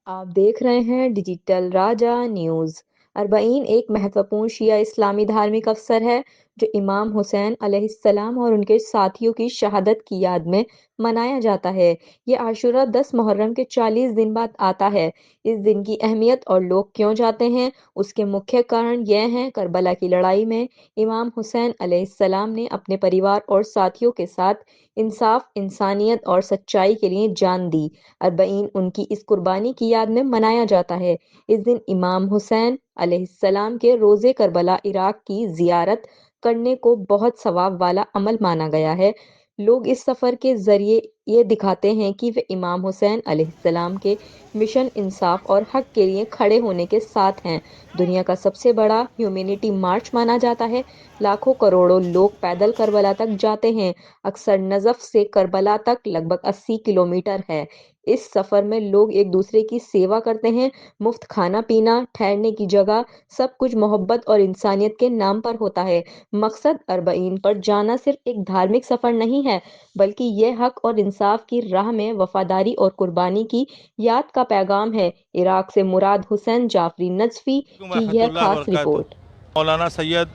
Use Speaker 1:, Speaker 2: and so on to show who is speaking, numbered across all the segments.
Speaker 1: आप देख रहे हैं डिजिटल राजा न्यूज़। अरबईन एक महत्वपूर्ण शिया इस्लामी धार्मिक अवसर है जो इमाम हुसैन अलैहिस्सलाम और उनके साथियों की शहादत की याद में मनाया जाता है। ये आशूरा 10 मुहर्रम के 40 दिन बाद आता है। इस दिन की अहमियत और लोग क्यों जाते हैं, उसके मुख्य कारण यह हैं। करबला की लड़ाई में इमाम हुसैन अलैहिस्सलाम ने अपने परिवार और साथियों के साथ इंसाफ, इंसानियत और सच्चाई के लिए जान दी। अरबईन उनकी इस कुर्बानी की याद में मनाया जाता है। इस दिन इमाम हुसैन अलैहिस्सलाम के रोज़े करबला इराक की ज़ियारत करने को बहुत सवाब वाला अमल माना गया है। लोग इस सफ़र के ज़रिए ये दिखाते हैं कि वे इमाम हुसैन अलैहिस्सलाम के मिशन इंसाफ और हक के लिए खड़े होने के साथ हैं। दुनिया का सबसे बड़ा ह्यूमैनिटी मार्च माना जाता है। लाखों करोड़ों लोग पैदल करबला तक जाते हैं। अक्सर नजफ से करबला तक लगभग 80 किलोमीटर है। इस सफर में लोग एक दूसरे की सेवा करते हैं। मुफ्त खाना पीना, ठहरने की जगह, सब कुछ मोहब्बत और इंसानियत के नाम पर होता है। मकसद अरबईन पर जाना सिर्फ एक धार्मिक सफर नहीं है, बल्कि यह हक और इंसाफ की राह में वफादारी और कुर्बानी की याद का पैगाम है। इराक से मुराद हुसैन जाफरी नजफी की यह
Speaker 2: रहमतुल्लाह
Speaker 1: खास
Speaker 2: वबरकातुहू।
Speaker 1: रिपोर्ट।
Speaker 2: मौलाना सैयद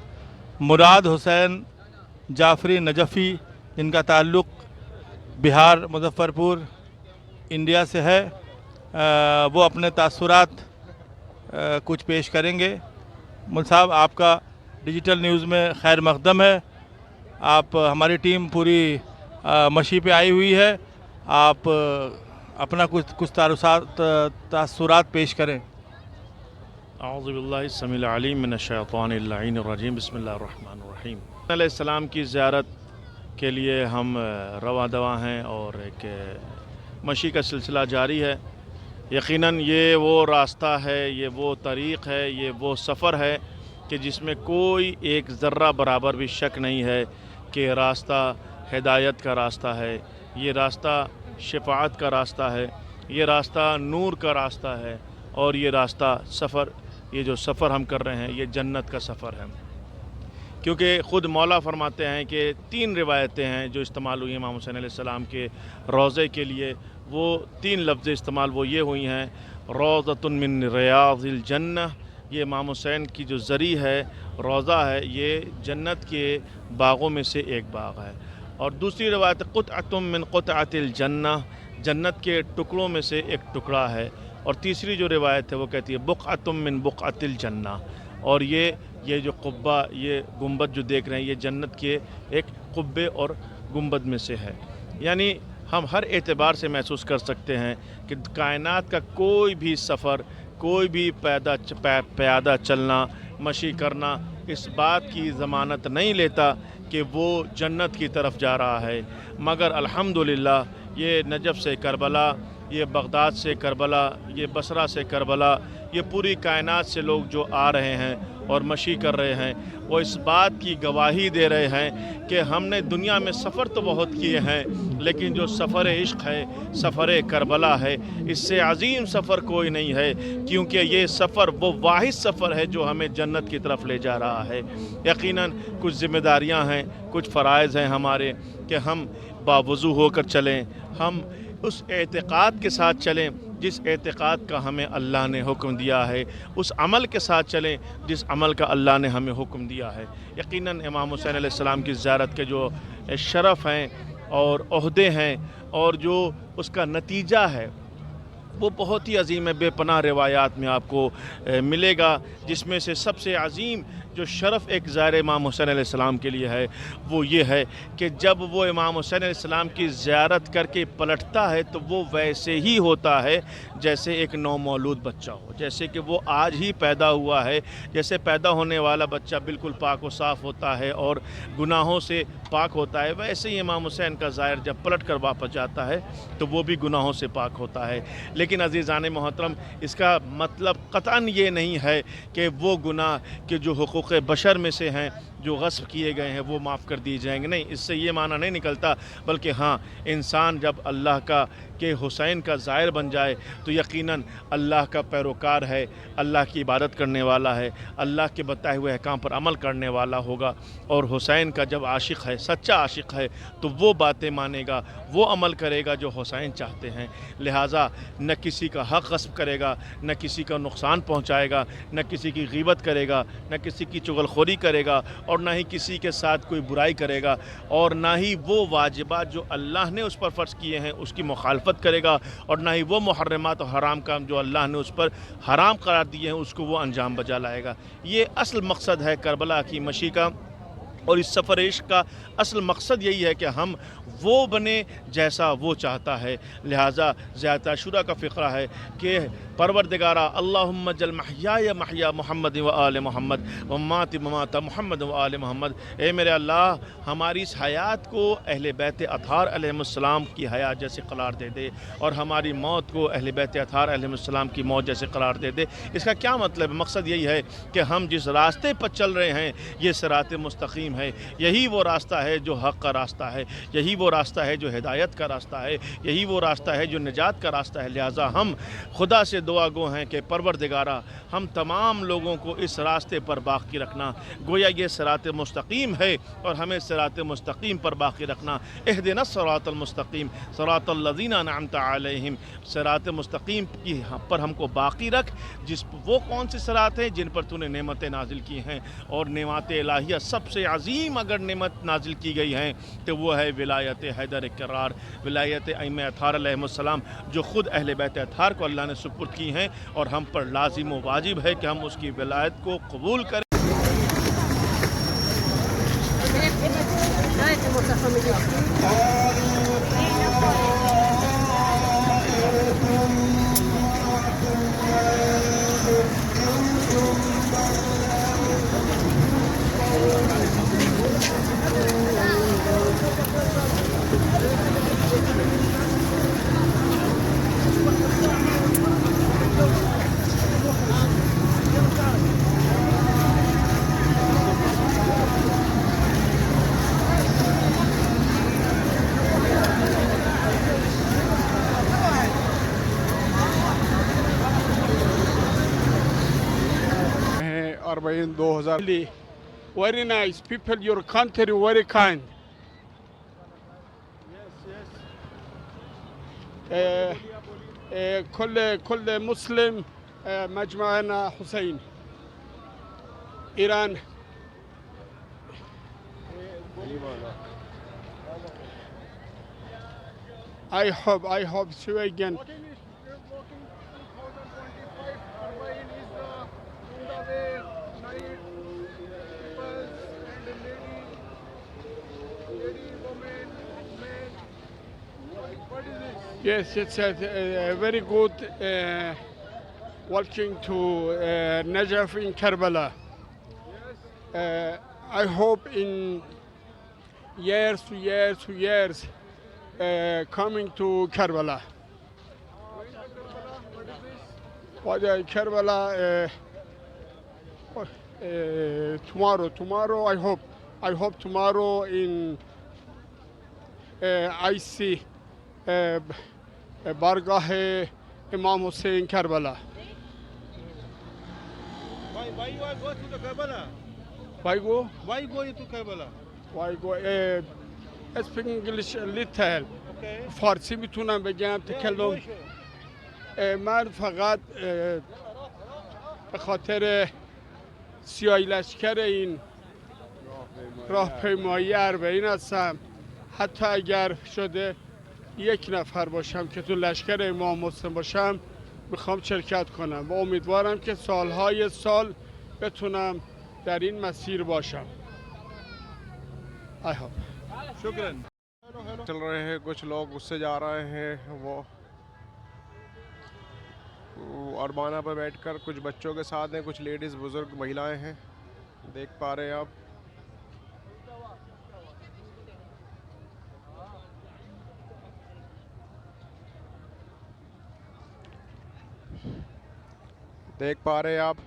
Speaker 2: मुराद हुसैन जाफरी नजफ़ी, जिनका ताल्लुक़ बिहार मुज़फ़्फ़रपुर इंडिया से है, वो अपने तासुरात कुछ पेश करेंगे। मुल साहब, आपका डिजिटल न्यूज़ में खैर मक़दम है। आप हमारी टीम पूरी मशी पे आई हुई है। आप अपना कुछ तासुरात पेश करें।
Speaker 3: औज़ुबिल्लाहिस्समीउल मिनश्शैतानिर्रजीम बिस्मिल्लाहिर्रहमानिर्रहीम। अलैहिस्सलाम की ज़ियारत के लिए हम रवा दवा हैं और एक मशी का सिलसिला जारी है। यकीनन ये वो रास्ता है, ये वो तरीक़ है, ये वो सफ़र है कि जिसमें कोई एक ज़र्रा बराबर भी शक नहीं है कि रास्ता हिदायत का रास्ता है, ये रास्ता शफ़ाअत का रास्ता है, ये रास्ता नूर का रास्ता है, और ये रास्ता ये जो सफ़र हम कर रहे हैं ये जन्नत का सफ़र है। क्योंकि ख़ुद मौला फरमाते हैं कि 3 रिवायतें हैं जो इस्तेमाल हुई इमाम हुसैन अलैहिस्सलाम के रोज़े के लिए। वो 3 लफ्ज़ इस्तेमाल वो ये हुई हैं, रौज़तुन मिन रियाज़िल जन्नह, ये इमाम हुसैन की जो ज़री है, रोज़ा है, ये जन्नत के बागों में से एक बाग है। और दूसरी रिवायत क़ुतअतुम मिन क़ुतअतिल जन्नह, जन्नत के टुकड़ों में से एक टुकड़ा है। और तीसरी जो रिवायत है वो कहती है बुक़अतुम मिन बुक़अतिल जन्नह, और ये जो कुब्बा, ये गुंबद जो देख रहे हैं, ये जन्नत के एक कुब्बे और गुंबद में से है। यानी हम हर एतबार से महसूस कर सकते हैं कि कायनात का कोई भी सफ़र, कोई भी प्यादा चलना, मशी करना, इस बात की ज़मानत नहीं लेता कि वो जन्नत की तरफ जा रहा है। मगर अल्हम्दुलिल्लाह ये नजफ़ से करबला, ये बगदाद से करबला, ये बसरा से करबला, ये पूरी कायनात से लोग जो आ रहे हैं और मशी कर रहे हैं, वो इस बात की गवाही दे रहे हैं कि हमने दुनिया में सफ़र तो बहुत किए हैं, लेकिन जो सफ़र इश्क़ है, सफ़र करबला है, इससे अज़ीम सफ़र कोई नहीं है। क्योंकि ये सफ़र वो वाहिद सफ़र है जो हमें जन्नत की तरफ ले जा रहा है। यकीनन कुछ ज़िम्मेदारियाँ हैं, कुछ फ़राइज़ हैं हमारे कि हम बावज़ू होकर चलें, हम उस एतक़ाद के साथ चलें जिस एतक़ाद का हमें अल्लाह ने हुक्म दिया है, उस अमल के साथ चलें जिस अमल का अल्लाह ने हमें हुक्म दिया है। यकीनन इमाम हुसैन अलैहिस्सलाम की ज़ियारत के जो शरफ़ हैं और ओहदे हैं और जो उसका नतीजा है, वो बहुत ही अजीम है। बेपनाह रिवायात में आपको मिलेगा, जिसमें से सबसे अजीम जो शरफ़ एक ज़ाहिर इमाम हुसैन अलैहिस्सलाम के लिए है वो ये है कि जब वो इमाम हुसैन अलैहिस्सलाम की ज़ियारत करके पलटता है तो वो वैसे ही होता है जैसे एक नौमौलूद बच्चा हो, जैसे कि वो आज ही पैदा हुआ है। जैसे पैदा होने वाला बच्चा बिल्कुल पाक व साफ़ होता है और गुनाहों से पाक होता है, वैसे ही इमाम हुसैन का ज़ाहिर जब पलट कर वापस जाता है तो वो भी गुनाहों से पाक होता है। लेकिन अज़ीज़ान मोहतरम, इसका मतलब क़तअन ये नहीं है कि वो गुनाह के जो हुकूक़ बशर में से हैं, جو غصب کیے گئے ہیں وہ معاف کر دیے جائیں گے. نہیں، اس سے یہ معنی نہیں نکلتا، بلکہ ہاں، انسان جب اللہ کا کہ حسین کا زائر بن جائے تو یقیناً اللہ کا پیروکار ہے، اللہ کی عبادت کرنے والا ہے، اللہ کے بتائے ہوئے احکام پر عمل کرنے والا ہوگا. اور حسین کا جب عاشق ہے، سچا عاشق ہے، تو وہ باتیں مانے گا، وہ عمل کرے گا جو حسین چاہتے ہیں. لہٰذا نہ کسی کا حق غصب کرے گا، نہ کسی کا نقصان پہنچائے گا، نہ کسی کی غیبت کرے گا، نہ کسی کی چغلخوری کرے گا، اور نہ ہی کسی کے ساتھ کوئی برائی کرے گا، اور نہ ہی وہ واجبات جو اللہ نے اس پر فرض کیے ہیں اس کی مخالفت کرے گا، اور نہ ہی وہ محرمات اور حرام کام جو اللہ نے اس پر حرام قرار دیے ہیں اس کو وہ انجام بجا لائے گا. یہ اصل مقصد ہے کربلا کی مشی کا، اور اس سفر عشق کا اصل مقصد یہی ہے کہ ہم وہ بنے جیسا وہ چاہتا ہے. لہٰذا زیادہ عاشورہ کا فقرہ ہے کہ پروردگارا اللہم جل محیای محیا محمد و آل محمد ومماتی ممات محمد و آل محمد. اے میرے اللہ، ہماری اس حیات کو اہل بیت اطہار علیہ السلام کی حیات جیسے قرار دے دے، اور ہماری موت کو اہل بیت اطہار علیہ السلام کی موت جیسے قرار دے دے. اس کا کیا مطلب ہے؟ مقصد یہی ہے کہ ہم جس راستے پر چل رہے ہیں یہ صراط مستقیم ہے، یہی وہ راستہ ہے جو حق کا راستہ ہے، یہی وہ راستہ ہے جو ہدایت کا راستہ ہے، یہی وہ راستہ ہے جو نجات کا راستہ ہے. لہٰذا ہم خدا سے دعا گو ہیں کہ پروردگارا ہم تمام لوگوں کو اس راستے پر باقی رکھنا. گویا یہ صراط مستقیم ہے اور ہمیں صراط مستقیم پر باقی رکھنا. اہدنا الصراط المستقیم صراط الذین انعمت علیہم. صراط مستقیم کی پر ہم کو باقی رکھ، جس وہ کون سے صراط ہیں جن پر تو نے نعمتیں نازل کی ہیں. اور نعمت الہیہ سب سے عظیم اگر نعمت نازل کی گئی ہیں تو وہ ہے ولایت حیدر کرار، ولایت ائمہ اطہار علیہ السلام، جو خود اہل بیت اطہار کو اللہ نے سپرد کی ہیں، اور ہم پر لازم و واجب ہے کہ ہم اس کی ولایت کو قبول کریں.
Speaker 4: Arbain 2000. Very nice people, your country very kind. كل مسلم مجمعنا حسين إيران. I hope see you again. Yes, it's a very good walking to Najaf in Karbala. I hope in years coming to Karbala. Karbala tomorrow I hope tomorrow in I see Bargah Imam Hussein Karbala.
Speaker 2: Why you are going to the Karbala?
Speaker 4: Why go?
Speaker 2: Why going to Karbala?
Speaker 4: Why go? I speak English a little.
Speaker 2: Okay.
Speaker 4: فارسی میتونم بگم تکلم. من فقط به خاطر سیاهی لشکر N راهپیمایی اربعین هستم. حتی اگر شده یک نفر باشم که تو لشکر امام حسین باشم میخوام شرکت کنم و امیدوارم که سالهای سال بتونم در این مسیر باشم. I hope.
Speaker 2: شکراً.
Speaker 5: چل رہے ہیں، کچھ لوگ اس سے جا رہے ہیں، وہ اربانہ پر بیٹھ کر کچھ بچوں کے ساتھ ہیں، کچھ لیڈیز بزرگ مہیلائیں ہیں، دیکھ پا رہے ہیں آپ. دیکھ پا رہے ہیں آپ